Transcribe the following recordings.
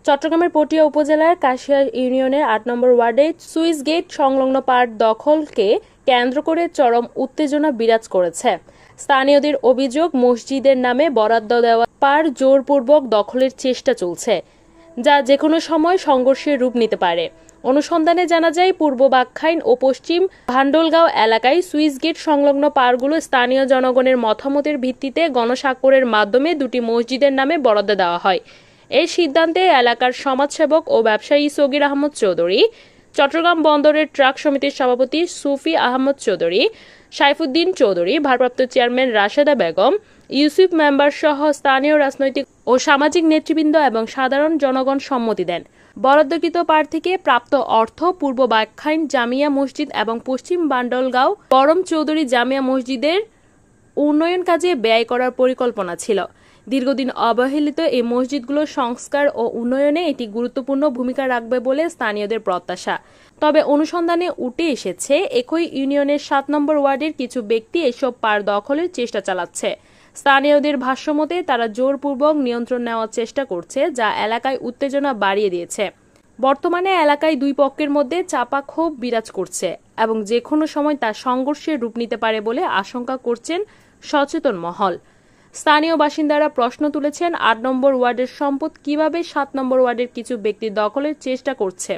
চট্টগ্রামের পটিয়া উপজেলার কাশিয়া ইউনিয়নের ৮ নম্বর ওয়ার্ডে সুইস গেট সংলগ্ন পার্ক দখলকে কেন্দ্র করে চরম উত্তেজনা বিরাজ করেছে। স্থানীয়দের অভিযোগ, মসজিদের নামে বরাদ্দ দেওয়া পার্ক জোরপূর্বক দখলের চেষ্টা চলছে, যা যেকোনো সময় সংঘর্ষের রূপ নিতে পারে। অনুসন্ধানে জানা যায়, পূর্ব বাকখাইন ও পশ্চিম ভান্ডলগাঁও এলাকায় সুইস গেট সংলগ্ন পার্কগুলো স্থানীয় জনগণের মতামতের ভিত্তিতে গণস্বাক্ষরের মাধ্যমে দুটি মসজিদের নামে বরাদ্দ দেওয়া হয়। এই সিদ্ধান্তে এলাকার সমাজসেবক ও ব্যবসায়ী সগির আহমদ চৌধুরী, চট্টগ্রাম বন্দরের ট্রাক সমিতির সভাপতি সুফি আহমদ চৌধুরী, সাইফুদ্দিন চৌধুরী, ভারপ্রাপ্ত চেয়ারম্যান রাশেদা বেগম, ইউসুফ মেম্বার সহ স্থানীয় রাজনৈতিক ও সামাজিক নেতৃবৃন্দ এবং সাধারণ জনগণ সম্মতি দেন। বরাদ্দকৃত পার থেকে প্রাপ্ত অর্থ পূর্ব বাকখাইন জামিয়া মসজিদ এবং পশ্চিম বান্ডলগাঁও করম চৌধুরী জামিয়া মসজিদের উন্নয়ন কাজে ব্যয় করার পরিকল্পনা ছিল। দীর্ঘদিন অবহেলিত এই মসজিদগুলোর সংস্কার ও উন্নয়নে এটি গুরুত্বপূর্ণ ভূমিকা রাখবে বলে স্থানীয়দের প্রত্যাশা। তবে অনুসন্ধানে উঠে এসেছে, একই ইউনিয়নের ৭ নম্বর ওয়ার্ডের কিছু ব্যক্তি এসব পার দখলের চেষ্টা চালাচ্ছে। স্থানীয়দের ভাষ্যমতে তারা জোরপূর্বক নিয়ন্ত্রণ নেওয়ার চেষ্টা করছে, যা এলাকায় উত্তেজনা বাড়িয়ে দিয়েছে। বর্তমানে এলাকায় দুই পক্ষের মধ্যে চাপা ক্ষোভ বিরাজ করছে এবং যে কোনো সময় তা সংঘর্ষের রূপ নিতে পারে বলে আশঙ্কা করছেন সচেতন মহল। স্থানীয় বাসিন্দারা প্রশ্ন তুলেছেন, ৮ নম্বর ওয়ার্ডের সম্পদ কিভাবে ৭ নম্বর ওয়ার্ডের কিছু ব্যক্তি দখলের চেষ্টা করছে।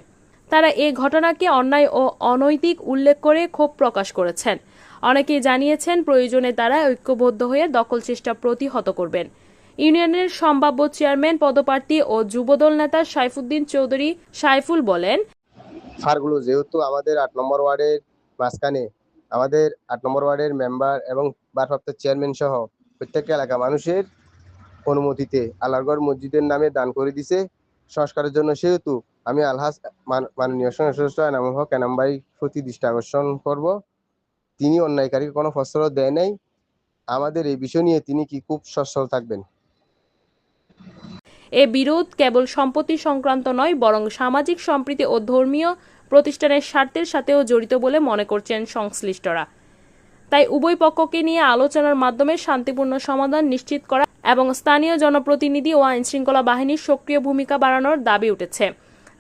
তারা এ ঘটনাকে অন্যায় ও অনৈতিক উল্লেখ করে ক্ষোভ প্রকাশ করেছেন। অনেকেই জানিয়েছেন, প্রয়োজনে তারা ঐক্যবদ্ধ হয়ে দখল চেষ্টা প্রতিহত করবেন। ইউনিয়নের সম্ভাব্য চেয়ারম্যান পদপ্রার্থী ও যুবদল নেতা সাইফুদ্দিন চৌধুরী সাইফুল বলেন, ফারগুলো যেহেতু আমাদের ৮ নম্বর ওয়ার্ডের মাঝখানে, আমাদের ৮ নম্বর ওয়ার্ডের মেম্বার এবং ভারপ্রাপ্ত চেয়ারম্যান সহ প্রত্যেক এলাকা মানুষের অনুমতিতে আল্লাহগড় মসজিদের নামে দান করে দিছে সংস্কারের জন্য। সেহেতু আমি আলহাজ মাননীয় সংসদ এনামুল হক এনাম ভাই প্রতি দৃষ্টি আকর্ষণ করব, তিনি অন্যায়কারীকে কোনো প্রশ্রয় দেয় নাই। আমাদের এই বিষয় নিয়ে তিনি কি খুব সচ্ছল থাকবেন। এ বিরোধ কেবল সম্পত্তি সংক্রান্ত নয়, বরং সামাজিক সম্প্রীতি ও ধর্মীয় প্রতিষ্ঠানের স্বার্থের সাথেও জড়িত বলে মনে করছেন সংশ্লিষ্টরা। তাই উভয় পক্ষকে নিয়ে আলোচনার মাধ্যমে শান্তিপূর্ণ সমাধান নিশ্চিত করা এবং স্থানীয় জনপ্রতিনিধি ও আইনশৃঙ্খলা বাহিনীর সক্রিয় ভূমিকা বাড়ানোর দাবি উঠেছে।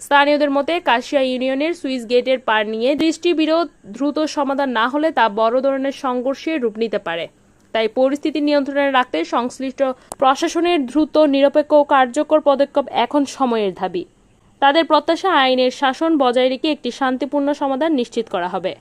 স্থানীয়দের মতে, কাশিয়া ইউনিয়নের সুইস গেটের পার নিয়ে দৃষ্টিবিরোধ দ্রুত সমাধান না হলে তা বড় ধরনের সংঘর্ষের রূপ নিতে পারে। তাই পরিস্থিতি নিয়ন্ত্রণে রাখতে সংশ্লিষ্ট প্রশাসনের দ্রুত, নিরপেক্ষ ও কার্যকর পদক্ষেপ এখন সময়ের দাবি। তাদের প্রত্যাশা, আইনের শাসন বজায় রেখে একটি শান্তিপূর্ণ সমাধান নিশ্চিত করা হবে।